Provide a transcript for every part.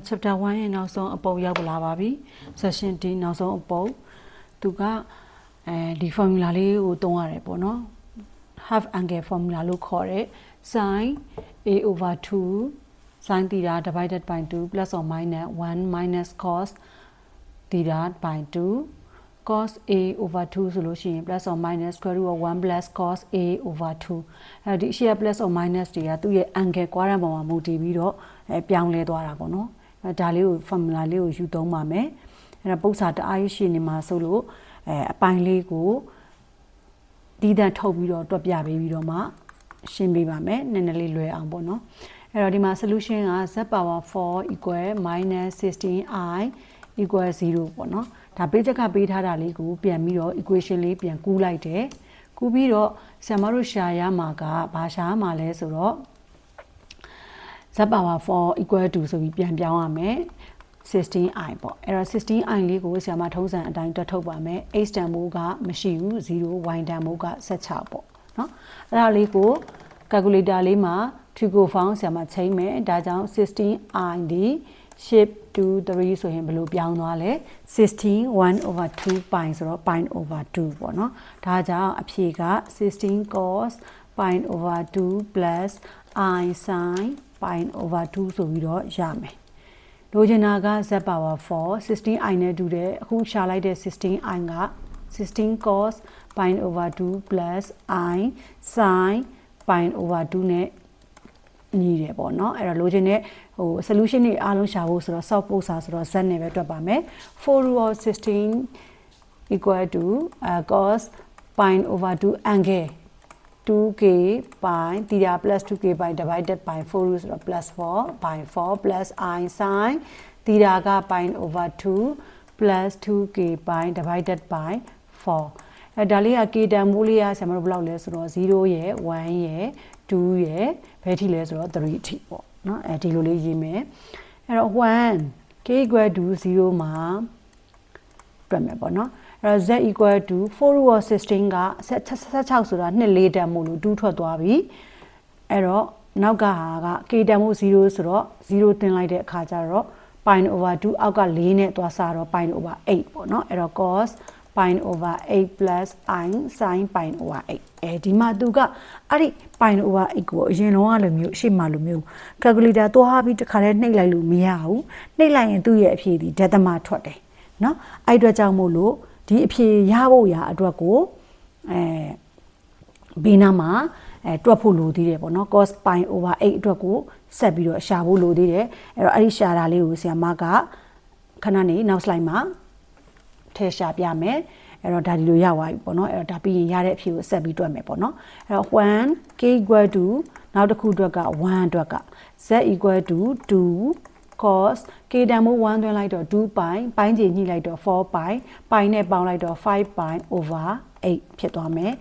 chapter 1ရဲ့နောက်ဆုံးအပုပ်ရောက်လာပါပြီ session D နောက်ဆုံးအပုပ်သူကဒီ formula လေးကိုသုံးရတယ်ပေါ့နော် half angle formula လို့ခေါ်တဲ့ sin a over 2 sin theta divided by 2 plus or minus 1 minus cos theta by 2 cos a over 2 ဆိုလို့ရှိရင် plus or minus square root of 1 plus cos a over 2အဲဒီရှေ့ plus or minus တွေကသူ့ရဲ့ angle ကွာတဲ့ပုံမှာမူတည်ပြီးတော့ပြောင်းလဲသွားတာပေါ့နော်ဒါလေးကို formula လေးကိုယူသုံးပါမယ်အဲ့ဒါပု္ပ္ပစာတအားရှိနေမှာဆိုလို့အပိုင်းလေးကိုဒီတန်ထုတ်ပြီးတော့တွက်ပြပေးပြီးတော့မှရှင်းပေးပါမယ်နည်းနည်းလေးလွယ်အောင်ပေါ့နော်အဲ့တော့ဒီမှာ solution က z power 4 equal minus 16i equal 0ပေါ့နော်ဒါပေးချက်ကပေးထားတာလေးကိုပြန်ပြီးတော့ equation လေးပြန်ကူးလိုက်တယ်ကူးပြီးတော့ဆရာမတို့ရှာရမှာကဘာရှာမှာလဲဆိုတော့ z power 4 equal to ဆိုပြီးပြန်ပြောင်းရမယ် 16i ပေါ့အဲ့တော့ 16i လေးကိုဆရာမထုံးစံအတိုင်းတွက်ထုတ်ပါမယ် x တန်ဖိုးကမရှိဘူး0 y တန်ဖိုးက16ပေါ့နော်အဲ့ဒါလေးကို calculator လေးမှာ trigo form ဆရာမချိန်မယ်ဒါကြောင့် 16i ဒီ shape 2 3ဆိုရင်ဘယ်လိုပြောင်းသွားလဲ16 1 over 2 pi ဆိုတော့ pi over 2ပေါ့နော်ဒါကြောင့်အဖြေက16 cos pi over 2 plus i sin pi over 2ဆိုပြီးတော့ရမယ်လိုချင်တာက z power 4 16i နဲ့တူတယ်အခုရှာလိုက်တဲ့ 16i က16 cos pi over 2 plus i sin pi over 2နဲ့ညီတယ်ပေါ့နော်အဲ့တော့လိုချင်တဲ့solution တွေအားလုံးရှာဖို့ဆိုတော့ solve ဖို့ဆိုတော့ z နဲ့ပဲတွက်ပါမယ်4 root of 16 equal to cos pi over 2 angle 2k pi theta plus 2k pi divided by 4 root ဆိုတော့ plus 4 by 4 plus i sin theta က pi over 2 plus 2k pi divided by 4ဒါလေးက k တန်ဖိုးလေးကဆရာမတို့ဘယ်လောက်လဲဆိုတော့0ရယ်1ရယ်2ရယ်ဘယ်ထိလဲဆိုတော့3အထိပေါ့နော်ဒီလိုလေးရေးမယ်အဲ့တော့1 k equal to 0မှာတွက်မယ်ပေါ့နော်အဲ့တော့ z equal to 4 root of 16က16ဆိုတာ2 4တန်မို့လို့2ထွက်သွားပြီအဲ့တော့နောက်ကဟာက k တန်မို့0ဆိုတော့0တင်လိုက်တဲ့အခါကျတော့ pi over 2အောက်က4နဲ့သွားစားတော့ pi over 8ပေါ့နော်အဲ့တော့ cos pi over 8 plus i sin pi over 8ဒီမှာသူကအဲ့ဒီ pi over 8ကိုအရင်လုံးကလိုမျိုးရှေ့မှာလိုမျိုး calculator သွားပြီးတခါတည်းနှိပ်လိုက်လို့မရဘူးနှိပ်လိုက်ရင်သူ့ရဲ့အဖြေဒီ decimal ထွက်တယ်နော်အဲ့အတွက်ကြောင့်မို့လို့ဒီအဖြေရဖို့ရအတွက်ကိုဘေးနားမှာတွက်ဖို့လိုသေးတယ်ပေါ့နော် cos pi over 8အတွက်ကိုဆက်ပြီးတော့ရှာဖို့လိုသေးတယ်အဲ့တော့အဲ့ဒီရှာတာလေးကိုဆရာမကခဏနေနောက် slide မှာထည့်ရှာပြမယ်အဲ့တော့ဒါဒီလိုရသွားပြီပေါ့နော်အဲ့တော့ဒါပြီးရင်ရတဲ့အဖြေကိုဆက်ပြီးတွက်မယ်ပေါ့နော်အဲ့တော့1 k equal to နောက်တစ်ခုအတွက်က1အတွက်က z equal to 2 cos k တန်မိုး1သွင်းလိုက်တော့2 pi ပိုင်းခြေညှိလိုက်တော့4 pi pi နဲ့ပေါင်းလိုက်တော့5 pi over 8ဖြစ်သွားမယ်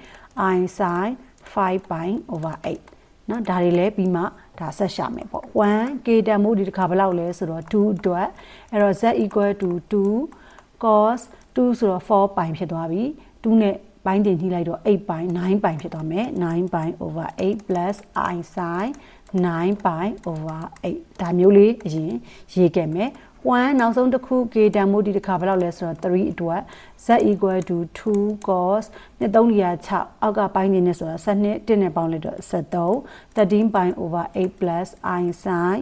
i sin 5 pi over 8နော်ဒါတွေလည်းပြီးမှဒါဆက်ရှာမယ်ပေါ့1 k တန်မိုးဒီတစ်ခါဘယ်လောက်လဲဆိုတော့2အတွက်အဲ့တော့ z equal to 2 cos 2ဆိုတော့4 pi ဖြစ်သွားပြီ2နဲ့ပိုင်းတင်ညှိလိုက်တော့8 pi 9 pi ဖြစ်သွားမယ်9 pi over 8 plus i sin 9 pi over 8ဒါမျိုးလေးအရင်ရေးခဲ့မယ်1နောက်ဆုံးတစ်ခု k တန်မိုးဒီတစ်ခါဘယ်လောက်လဲဆိုတော့3အတွက် z equal to 2 cos နဲ့3လျာ6အောက်ကပိုင်းနေနဲ့ဆိုတော့12 1နဲ့ပေါင်းလိုက်တော့13 13 pi over 8 plus i sin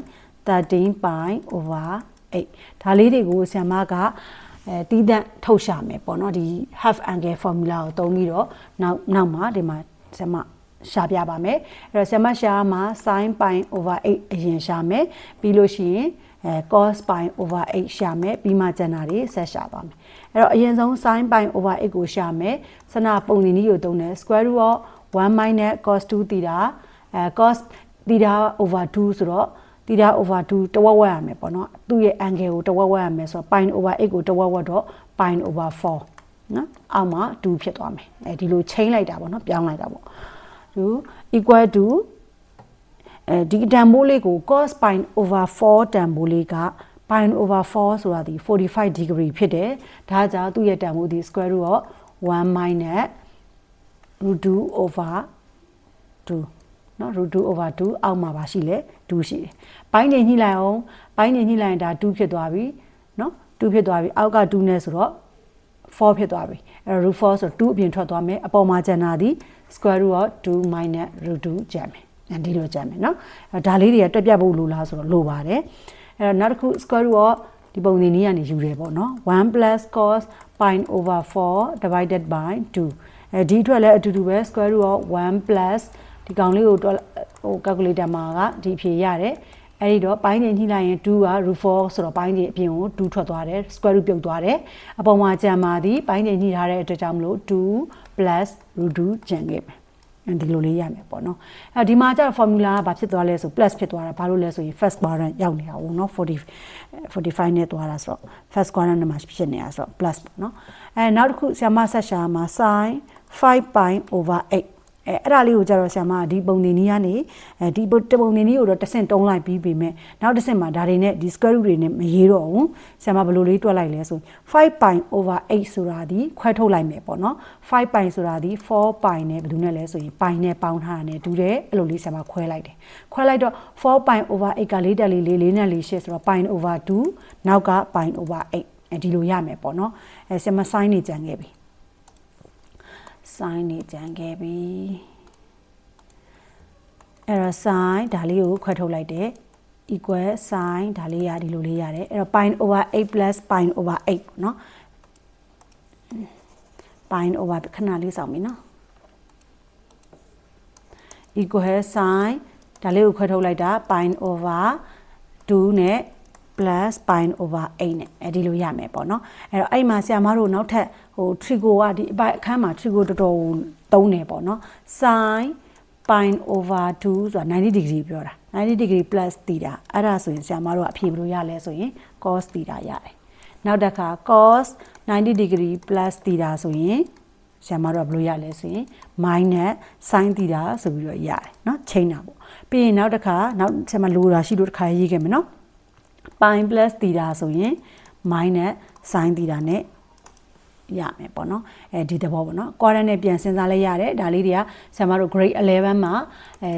13 pi over 8ဒါလေးတွေကိုဆရာမကတီးတန့်ထုတ်ရှာမယ်ပေါ့နော်ဒီ half angle formula ကိုသုံးပြီးတော့နောက်မှာဒီမှာဆရာမရှာပြပါမယ်အဲ့တော့ဆရာမရှာမှာ sin pi over 8အရင်ရှာမယ်ပြီးလို့ရှိရင်cos pi over 8ရှာမယ်ပြီးမှကျန်တာတွေဆက်ရှာသွားမယ်အဲ့တော့အရင်ဆုံး sin pi over 8ကိုရှာမယ်စနပုံစံနည်းကိုသုံးတယ် square root of 1 minus cos 2 theta cos theta over 2ဆိုတော့theta over 2တဝက်ဝက်ရမယ်ပေါ့နော်သူ့ရဲ့ angle ကိုတဝက်ဝက်ရမယ်ဆိုတော့ pi over 8ကိုတဝက်ဝက်တော့ pi over 4နော်အောက်မှာ2ဖြစ်သွားမယ်ဒီလိုချိန်လိုက်တာပေါ့နော်ပြောင်းလိုက်တာပေါ့2 equal to ဒီတန်ဖိုးလေးကို cos pi over 4တန်ဖိုးလေးက pi over 4ဆိုတာဒီ45 degree ဖြစ်တယ်ဒါကြောင့်သူ့ရဲ့တန်ဖိုးဒီ square root of 1 minus root 2 over 2 နော် root 2 over 2အောက်မှာပါရှိလဲ2ရှိတယ်ပိုင်းနေညှိလိုက်အောင်ပိုင်းနေညှိလိုက်ရင်ဒါ2ဖြစ်သွားပြီနော်2ဖြစ်သွားပြီအောက်က2နဲ့ဆိုတော့4ဖြစ်သွားပြီအဲ့တော့ root 4ဆိုတော့2အပြင်ထွက်သွားမယ်အပေါ်မှာကျန်တာဒီ square root of 2 minus root 2ကျန်မယ်ဒီလိုကျန်မယ်နော်ဒါလေးတွေကတွက်ပြဖို့လိုလားဆိုတော့လိုပါတယ်အဲ့တော့နောက်တစ်ခု square root of ဒီပုံစံนี้ကနေယူတယ်ပေါ့နော်1 plus cos pi over 4 divided by 2ဒီအတွက်လည်းအတူတူပဲ square root of 1 plus ဒီကောင်လေးကိုဟို calculator မှာကဒီဖြေရတယ်အဲ့ဒီတော့ပိုင်းနေညှိလိုက်ရင်2က root 4ဆိုတော့ပိုင်းနေအပြင်ကို2ထွက်သွားတယ် square root ပြုတ်သွားတယ်အပေါ်မှာကျန်ပါသည်ပိုင်းနေညှိထားတဲ့အတွက်ကြောင့်မလို့2 plus root 2ကျန်ခဲ့မယ်ဒီလိုလေးရမယ်ပေါ့နော်အဲဒီမှာကျတော့ formula ကဘာဖြစ်သွားလဲဆို plus ဖြစ်သွားတာဘာလို့လဲဆိုရင် first quadrant ရောက်နေတာဟုတ်နော်45နဲ့သွားတာဆိုတော့ first quadrant မှာဖြစ်နေတာဆိုတော့ plus ပေါ့နော်နောက်တစ်ခုဆရာမဆက်ရှာမှာ sin 5 pi over 8အဲ့ဒါလေးကိုကြတော့ဆရာမဒီပုံနေနည်းကနေဒီပုံနေနည်းကိုတော့တစ်ဆင့်တုံးလိုက်ပြီးပြီမဲ့နောက်တစ်ဆင့်မှာဒါတွေနဲ့ဒီ square root တွေနဲ့မရေးတော့ဘူးဆရာမဘယ်လိုလေးတွက်လိုက်လဲဆို5 pi over 8ဆိုတာဒီခွဲထုတ်လိုက်မယ်ပေါ့နော်5 pi ဆိုတာဒီ4 pi နဲ့ဘယ်သူနဲ့လဲဆိုရင် pi နဲ့ပေါင်းထားတာနဲ့တူတယ်အဲ့လိုလေးဆရာမခွဲလိုက်တယ်ခွဲလိုက်တော့4 pi over 8က4တက်လေး4နဲ့4ရှစ်ဆိုတော့ pi over 2နောက်က pi over 8ဒီလိုရမယ်ပေါ့နော်ဆရာမ sin နေကြံခဲ့ပြီsin နေကြံခဲ့ပြီအဲ့တော့ sin ဒါလေးကိုခွဲထုတ်လိုက်တယ် equal sin ဒါလေးရဒီလိုလေးရတယ်အဲ့တော့ pi over 8 plus pi over 8ပေါ့နော် pi over ခဏလေးစောင့်ပြီနော် equal sin ဒါလေးကိုခွဲထုတ်လိုက်တာ pi over 2နဲ့ plus pi over 8နဲ့ဒီလိုရမယ်ပေါ့နော်အဲ့တော့အဲ့မှာဆရာမတို့နောက်ထပ်ဟို trigo ကဒီအခန်းမှာ trigo တော်တော်သုံးတယ်ပေါ့နော် sin pi over 2ဆိုတာ90 degree ပြောတာ90 degree plus theta အဲ့ဒါဆိုရင်ဆရာမတို့ကအဖြေဘယ်လိုရလဲဆိုရင် cos theta ရတယ်နောက်တစ်ခါ cos 90 degree plus theta ဆိုရင်ဆရာမတို့ကဘယ်လိုရလဲဆိုရင် minus sin theta ဆိုပြီးတော့ရတယ်เนาะချိန်တာပေါ့ပြီးရင်နောက်တစ်ခါနောက်ဆရာမလိုတာရှိလို့တစ်ခါရေးခဲ့မယ်เนาะ pi plus theta ဆိုရင် minus sin theta နဲ့ရမယ်ပေါ့နော်ဒီသဘောပေါ့နော် quadrant နဲ့ပြန်စဉ်းစားလဲရတယ်ဒါလေးတွေကဆရာမတို့ grade 11မှာ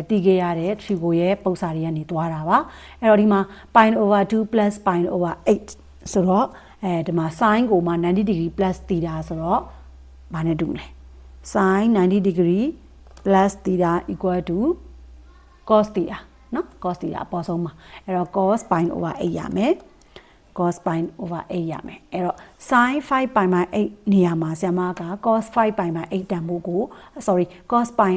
တည်ခဲ့ရတဲ့ trigo ရဲ့ပုံစံတွေကနေသွားတာပါအဲ့တော့ဒီမှာ pi over 2 plus pi over 8ဆိုတော့ဒီမှာ sin ကိုမှ90 degree plus theta ဆိုတော့ဘာနဲ့တူမလဲ sin 90 degree plus theta equal to cos theta နော် cos theta အပေါ်ဆုံးမှာအဲ့တော့ cos pi over 8ရမယ် cos pi over 8ရမယ်အဲ့တော့ sin 5 pi by 8နေရာမှာဆရာမက cos 5 pi by 8တန်ဖိုးကို sorry cos pi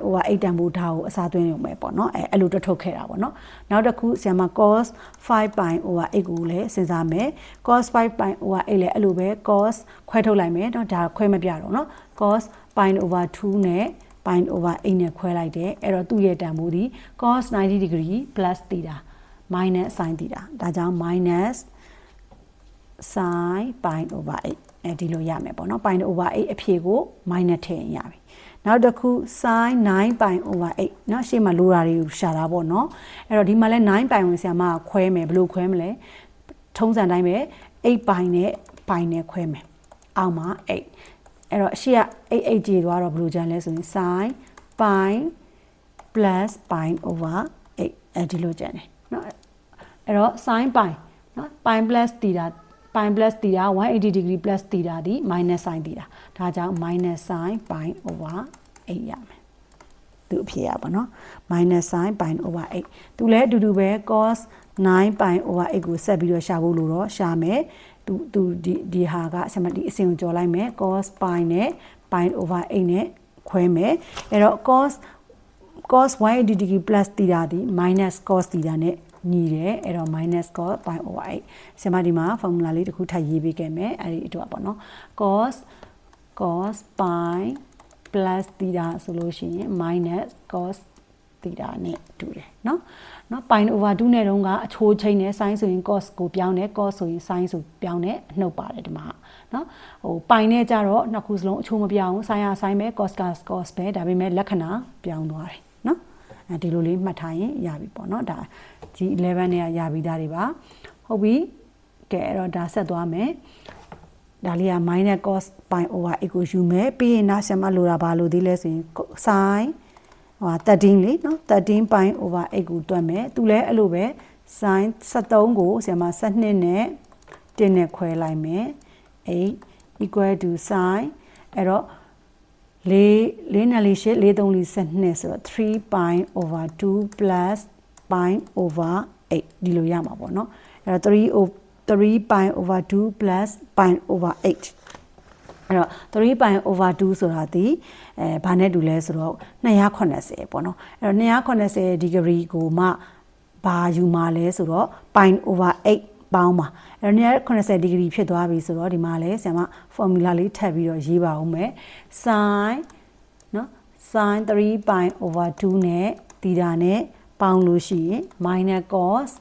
over 8တန်ဖိုးဒါကိုအစားသွင်းရုံပဲပေါ့နော်အဲ့လိုတွက်ထုတ်ခဲ့တာပေါ့နော်နောက်တစ်ခုဆရာမ cos 5 pi over 8ကိုလည်းစဉ်းစားမယ် cos 5 pi over 8လည်းအဲ့လိုပဲ cos ခွဲထုတ်လိုက်မယ်เนาะဒါခွဲမပြတော့เนาะ cos pi over 2နဲ့ pi over 8နဲ့ခွဲလိုက်တယ်အဲ့တော့သူ့ရဲ့တန်ဖိုးဒီ cos 90 degree plus theta minus sin theta ဒါကြောင့် minus sin pi over 8ဒီလိုရမယ်ပေါ့နော် pi over 8အဖြေကို minus ထည့်ရင်ရပြီနောက်တစ်ခု sin 9 pi over 8เนาะရှေ့မှာလိုတာတွေကိုရှာတာပေါ့နော်အဲ့တော့ဒီမှာလဲ9 pi ဝင်ဆရာမခွဲမယ်ဘယ်လိုခွဲမလဲထုံးစံတိုင်းပဲ8 pi နဲ့ pi နဲ့ခွဲမယ်အောက်မှာ8အဲ့တော့အရှိက8ကြေသွားတော့ဘယ်လိုကျန်လဲဆိုရင် sin pi plus pi over 8ဒီလိုကျန်တယ်เนาะအဲ့တော့ sin pi เนาะ pi plus theta pi plus theta 180 degree plus theta ဒီ minus sin theta ဒါကြောင့် minus sin pi over 8ရမယ်သူအဖြေရပါเนาะ minus sin pi over 8သူလည်းအတူတူပဲ cos 9 pi over 8ကိုဆက်ပြီးတော့ရှာဖို့လို့တော့ရှာမယ်သူဒီဟာကဆရာမဒီအစဉ်ကိုကြော်လိုက်မယ် cos pi နဲ့ pi over 8နဲ့ခွဲမယ်အဲ့တော့ cos 180 degree plus theta ဒီ minus cos theta နဲ့ညီတယ်အဲ့တော့ minus cos pi over 8ဆရာမဒီမှာ formula လေးတစ်ခုထပ်ရေးပေးခဲ့မယ်အဲ့ဒီအတွက်ပေါ့နော် cos pi plus theta ဆိုလို့ရှိရင် minus cos theta နဲ့တူတယ်เนาะ pi over 2နဲ့တုန်းကအချိုးချိန်နဲ့ sin ဆိုရင် cos ကိုပြောင်းတယ် cos ဆိုရင် sin ဆိုပြောင်းတယ်နှုတ်ပါတယ်ဒီမှာเนาะဟို pi နဲ့ကြတော့နှစ်ခုစလုံးအချိုးမပြောင်း sin ရ sin ပဲ cos က cos ပဲဒါပေမဲ့လက္ခဏာပြောင်းသွားတယ်เนาะဒီလိုလေးမှတ်ထားရင်ရပြီပေါ့เนาะဒါ G11 နဲ့ရပြီးသားတွေပါဟုတ်ပြီကဲအဲ့တော့ဒါဆက်သွားမယ်ဒါလေးက minus cos pi over 8ကိုယူမယ်ပြီးရင်နောက်ဆက်မလိုတာဘာလို့ဒီလဲဆိုရင် sin 13လေနော်13ပိုင်း over 8ကိုတွက်မယ်သူလည်းအဲ့လိုပဲ sin 73ကိုဆရာမ12နဲ့1နဲ့ခွဲလိုက်မယ်8 equal to sin အဲ့တော့4နဲ့4 8 4 3 4 12ဆိုတော့3 pi over 2 plus pi over 8ဒီလိုရမှာပေါ့နော်အဲ့တော့3 pi over 2 plus pi over 8အဲ့တော့3 pi over 2ဆိုတာဒီဘာနဲ့တူလဲဆိုတော့280ပေါ့နော်အဲ့တော့280 degree ကိုမှဘာယူမှာလဲဆိုတော့ pi over 8ပေါင်းပါအဲ့တော့280 degree ဖြစ်သွားပြီဆိုတော့ဒီမှာလဲဆရာမ formula လေးထပ်ပြီးတော့ရေးပါဦးမယ် sin နော် sin 3 pi over 2နဲ့ theta နဲ့ပေါင်းလို့ရှိရင် minus cos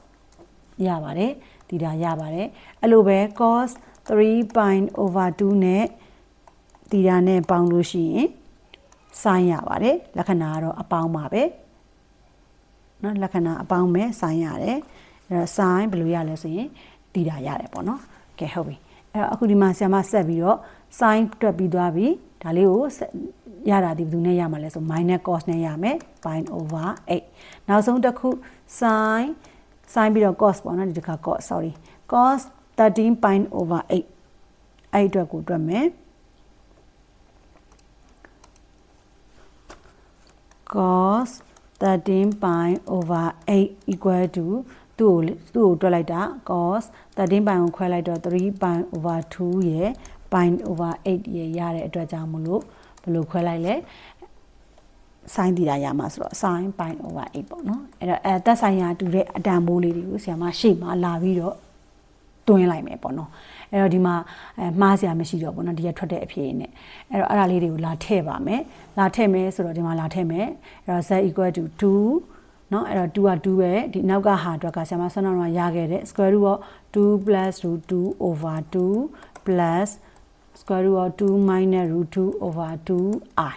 ရပါတယ် theta ရပါတယ်အဲ့လိုပဲ cos 3 pi over 2နဲ့ theta နဲ့ပေါင်းလို့ရှိရင် sin ရပါတယ်လက္ခဏာကတော့အပေါင်းပါပဲနော်လက္ခဏာအပေါင်းပဲ sin ရတယ်အဲ့တော့ sin ဘယ်လိုရလဲဆိုရင် theta ရတယ်ပေါ့နော်ကဲဟုတ်ပြီအဲ့တော့အခုဒီမှာဆရာမဆက်ပြီးတော့ sin တွက်ပြီးသွားပြီဒါလေးကိုရတာဒီဘယ်သူနဲ့ရမှာလဲဆို minus cos နဲ့ရမယ် pi over 8နောက်ဆုံးတစ်ခု sin ပြီးတော့ cos ပေါ့နော်ဒီတစ်ခါ cos sorry cos 13 pi over 8အဲ့အတွက်ကိုတွက်မယ် cos 13 pi over 8 equal to သူ့ကိုတွက်လိုက်တာ cos 13 pi ကိုခွဲလိုက်တော့3 pi over 2ရယ် pi over 8ရယ်ရတဲ့အတွက်ကြောင့်မလို့ဘယ်လိုခွဲလိုက်လဲ sin theta ရမှာဆိုတော့ sin pi over 8ပေါ့နော်အဲ့တော့သက်ဆိုင်ရာတူတဲ့အတန်မိုးလေးတွေကိုဆရာမရှိမှလာပြီးတော့တွင်းလိုက်မယ်ပေါ့နော်အဲ့တော့ဒီမှာမှားစရာမရှိတော့ပေါ့နော်ဒီရထွက်တဲ့အဖြေနဲ့အဲ့တော့အဲ့ဒါလေးတွေကိုလာထည့်ပါမယ်လာထည့်မယ်ဆိုတော့ဒီမှာလာထည့်မယ်အဲ့တော့ z equal to 2เนาะအဲ့တော့2က2ပဲဒီနောက်ကဟာအတွက်ကဆရာမဆွမ်းတော်ရခဲ့တဲ့ square root of 2 plus root 2 over 2 plus square root of 2 minus root 2 over 2i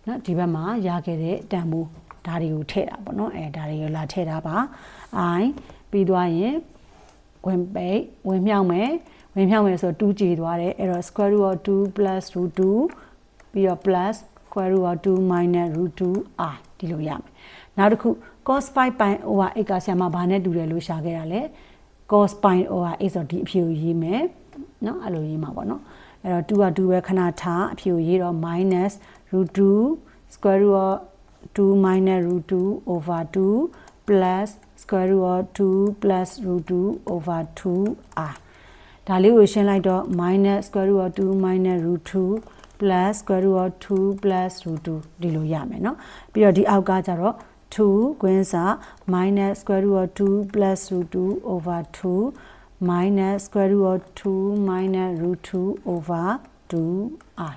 เนาะဒီဘက်မှာရခဲ့တဲ့တန်ဖိုးဒါတွေကိုထည့်တာပေါ့เนาะဒါတွေကိုလာထည့်တာပါ i ပြီးသွားရင်ဝင်ပိတ်ဝင်မြောက်မယ်ဆိုတော့2ကြေသွားတယ်အဲ့တော့ square root of 2 plus root 2ပြီးတော့ plus square root of 2 minus root 2i ဒီလိုရမယ်နောက်တစ်ခု cos 5 pi over 8ကဆရာမဘာနဲ့တူတယ်လို့ရှာခဲ့တာလဲ cos pi over 8ဆိုတော့ဒီအဖြေကိုရေးမယ်เนาะအဲ့လိုရေးမှာပေါ့เนาะအဲ့တော့2က2ပဲခဏထားအဖြေကိုရေးတော့ minus root 2 square root of 2 minus root 2 over 2 plus square root of 2 plus root 2 over 2i ဒါလေးကိုရှင်းလိုက်တော့ minus square root of 2 minus root 2 plus square root of 2 plus root 2ဒီလိုရမယ်เนาะပြီးတော့ဒီအောက်ကကျတော့2 ကွင်းစာ minus square root of 2 plus root 2 over 2 minus square root of 2 minus root 2 over 2i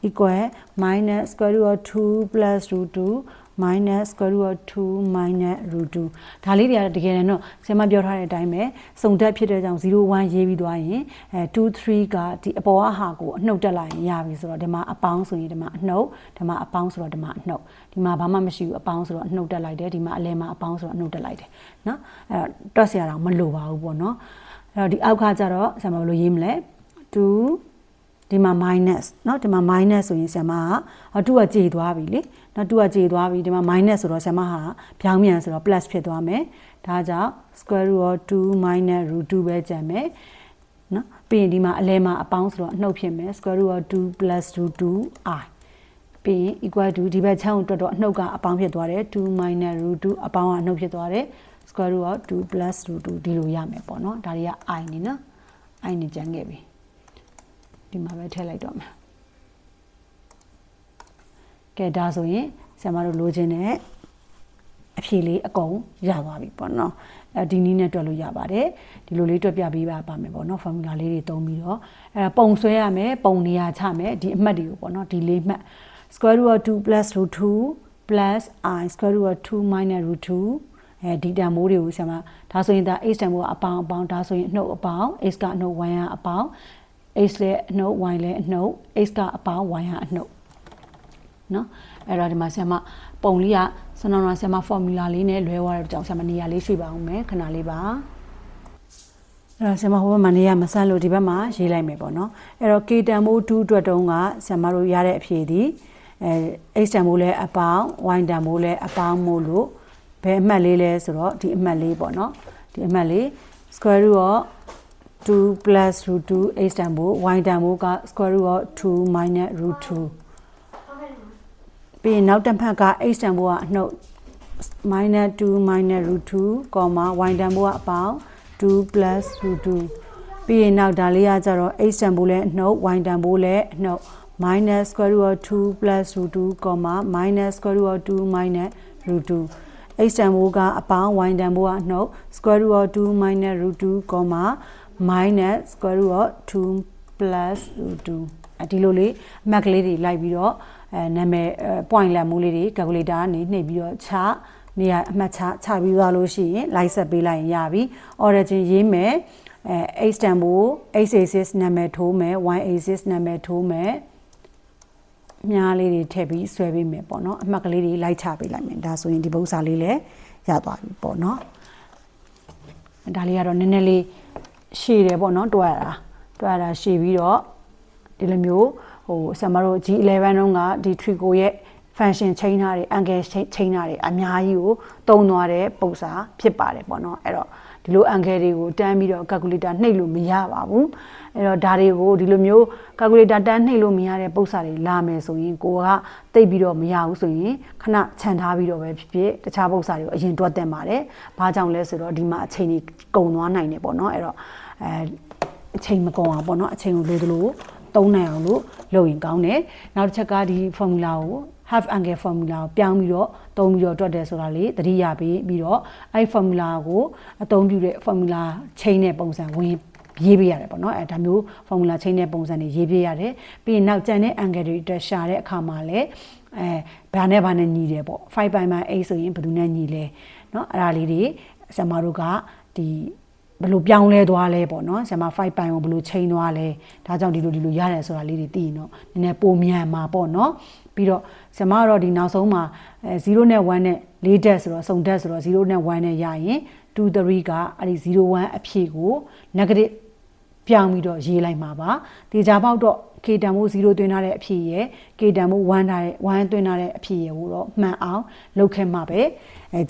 equal minus square root of 2 plus root 2 minus square root of 2 minus root 2ဒါလေးတွေကတကယ်တော့ဆရာမပြောထားတဲ့အတိုင်းပဲစုံတက်ဖြစ်တဲ့ကြောင့်0 1ရေးပြီးသွားရင်2 3ကဒီအပေါ်အဟာကိုအနှုတ်တက်လိုက်ရင်ရပြီဆိုတော့ဒီမှာအပေါင်းဆိုရင်ဒီမှာအနှုတ်ဒီမှာအပေါင်းဆိုတော့ဒီမှာအနှုတ်ဒီမှာဘာမှမရှိဘူးအပေါင်းဆိုတော့အနှုတ်တက်လိုက်တယ်ဒီမှာအလဲမှာအပေါင်းဆိုတော့အနှုတ်တက်လိုက်တယ်เนาะအဲ့တော့တွက်စရာတော့မလိုပါဘူးပေါ့เนาะအဲ့တော့ဒီအောက်ကကျတော့ဆရာမဘယ်လိုရေးမလဲ2ဒီမှာ minus เนาะဒီမှာ minus ဆိုရင်ဆရာမက2ကကြေသွားပြီလေเนาะ2ကကြေသွားပြီဒီမှာ minus ဆိုတော့ဆရာမဟာပြောင်းပြန်ဆိုတော့ plus ဖြစ်သွားမယ်ဒါကြောင့် square root of 2 minus root 2ပဲကျန်မယ်เนาะပြီးရင်ဒီမှာအလဲမှာအပေါင်းဆိုတော့အနှုတ်ဖြစ်မယ် square root of 2 plus root 2i ပြီးရင် equal to ဒီဘက်ချမ်းကိုတွက်တော့အနှုတ်ကအပေါင်းဖြစ်သွားတယ်2 minus root 2အပေါင်းကအနှုတ်ဖြစ်သွားတယ် square root of 2 plus root 2ဒီလိုရမယ်ပေါ့เนาะဒါတွေက i နေနော် i နေကျန်ခဲ့ပြီဒီမှာပဲထည့်လိုက်တော့မယ်ကဲဒါဆိုရင်ဆရာမတို့လိုချင်တဲ့အဖြေလေးအကုန်ရသွားပြီပေါ့နော်ဒီနည်းနဲ့တွက်လို့ရပါတယ်ဒီလိုလေးတွက်ပြပေးပါမယ်ပေါ့နော် formula လေးတွေသုံးပြီးတော့ပုံဆွဲရမယ်ပုံနေရာချမယ်ဒီအမှတ်တွေကိုပေါ့နော်ဒီလေးမှတ် square root of 2 plus root 2 plus I square root of 2 minus root 2ဒီတန်မိုးတွေကိုဆရာမဒါဆိုရင်ဒါ h တန်မိုးကအပေါင်းဒါဆိုရင်အနှုတ်အပေါင်း h ကအနှုတ် y ကအပေါင်း h လည်းအနှုတ် y လည်းအနှုတ် h ကအပေါင်း y ကအနှုတ်နော်အဲ့တော့ဒီမှာဆရာမပုံလေးကစနတော်ဆရာမ formula လေးနဲ့လွဲသွားတဲ့ကြောင့်ဆရာမနေရာလေးရွှေ့ပါအောင်မယ်ခဏလေးပါအဲ့တော့ဆရာမဟိုဘက်မှာနေရာမဆန်းလို့ဒီဘက်မှာရေးလိုက်မယ်ပေါ့နော်အဲ့တော့ k တန်မိုး2အတွက်တုံးကဆရာမတို့ရတဲ့အဖြေဒီ x တန်ဖိုးလဲအပေါင်း y တန်ဖိုးလဲအပေါင်းမို့လို့ဘယ်အမှတ်လေးလဲဆိုတော့ဒီအမှတ်လေးပေါ့နော်ဒီအမှတ်လေး square root of 2 plus root 2 x တန်ဖိုး y တန်ဖိုးက square root of 2 minus root 2ပြီးရင်နောက်တစ်ဖက်က x တန်ဖိုးကအနှုတ် minus 2 minus root 2, y တန်ဖိုးကအပေါင်း 2 plus root 2ပြီးရင်နောက်ဒါလေးကကြတော့ x တန်ဖိုးလဲအနှုတ် y တန်ဖိုးလဲအနှုတ် minus square root of 2 plus root 2, minus square root of 2 minus root 2 x တန်ဖိုးကအပေါင်း y တန်ဖိုးကအနှုတ် square root of 2 minus root 2, minus square root of 2 plus root 2ဒီလိုလေးအမှတ်ကလေးတွေလိုက်ပြီးတော့နာမည် point လက်မိုးလေးတွေ calculator ကနေနှိပ်ပြီးတော့ချနေရအမှတ်ချပြီးသွားလို့ရှိရင်လိုက်ဆက်ပေးလိုက်ရင်ရပြီ origin ရေးမယ်x တန်ဖိုး x axis နာမည်ထိုးမယ် y axis နာမည်ထိုးမယ်မြားလေးတွေထည့်ပြီးဆွဲပေးမယ်ပေါ့နော်အမှတ်ကလေးတွေလိုက်ချပေးလိုက်မယ်ဒါဆိုရင်ဒီပု္ပ္ပစာလေးလည်းရသွားပြီပေါ့နော်ဒါလေးကတော့နည်းနည်းလေးရှည်တယ်ပေါ့နော်တွက်ရတာရှည်ပြီးတော့ဒီလိုမျိုးဆရာမတို့ G11 တုန်းကဒီ trigo ရဲ့ function ချိန်ထားတယ် angle ချိန်ထားတယ်အများကြီးကိုတုံးသွားတဲ့ပုံစံဖြစ်ပါတယ်ပေါ့နော်အဲ့တော့ဒီလို angle တွေကိုတန်းပြီးတော့ calculator နှိပ်လို့မရပါဘူးအဲ့တော့ဒါတွေကိုဒီလိုမျိုး calculator တန်းနှိပ်လို့မရတဲ့ပုံစံတွေလာမယ်ဆိုရင်ကိုကတိတ်ပြီးတော့မရဘူးဆိုရင်ခဏခြံထားပြီးတော့ပဲဖြစ်ဖြစ်တခြားပုံစံတွေကိုအရင်တွက်တင်ပါတယ်ဘာကြောင့်လဲဆိုတော့ဒီမှာအချိန်ကြီးကုန်သွားနိုင်တယ်ပေါ့နော်အဲ့တော့အချိန်မကုန်အောင်ပေါ့နော်အချိန်ကိုလိုသလိုသုံးနိုင်အောင်လို့လုပ်ရင်ကောင်းတယ်နောက်တစ်ချက်ကဒီ formula ကို half angle formula ကိုပြောင်းပြီးတော့သုံးပြီးတော့တွက်တယ်ဆိုတာလေသတိရပြီးတော့အဲ့ formula ကိုအသုံးပြုတဲ့ formula ချိန်တဲ့ပုံစံဝင်ရေးပေးရတယ်ပေါ့နော်အဲဒါမျိုး formula ချိန်တဲ့ပုံစံတွေရေးပေးရတယ်ပြီးရင်နောက်ကျန်တဲ့ angle တွေအတွက်ရှာတဲ့အခါမှာလည်းဘာနဲ့ညီတယ်ပေါ့5 by 8ဆိုရင်ဘယ်သူနဲ့ညီလဲเนาะအဲ့ဒါလေးတွေဆရာမတို့ကဒီဘယ်လိုပြောင်းလဲသွားလဲပေါ့နော်ဆရာမ5 ပိုင်ကိုဘယ်လိုချိန်သွားလဲဒါကြောင့်ဒီလိုရတယ်ဆိုတာလေးတွေသိရင်တော့နည်းနည်းပိုမြန်မှာပေါ့နော်ပြီးတော့ဆရာမကတော့ဒီနောက်ဆုံးမှာ0နဲ့1နဲ့4ဓာတ်ဆိုတော့စုံဓာတ်ဆိုတော့0နဲ့1နဲ့ရရင်2 3ကအဲ့ဒီ01အဖြေကို negative ပြောင်းပြီးတော့ရေးလိုက်မှာပါဒီကြပေါက်တော့ k တန်ဖိုး0သွင်းထားတဲ့အဖြေရယ် k တန်ဖိုး1သွင်းထားတဲ့အဖြေရယ်ကိုတော့မှန်အောင်လုပ်ခဲ့မှာပဲ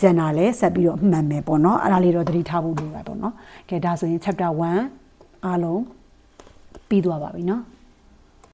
ကျန်တာလဲဆက်ပြီးတော့မှန်မယ်ပေါ့နော်အဲ့ဒါလေးတော့သတိထားဖို့လိုပါပေါ့နော်ကဲဒါဆိုရင် chapter 1အားလုံးပြီးသွားပါပြီနော်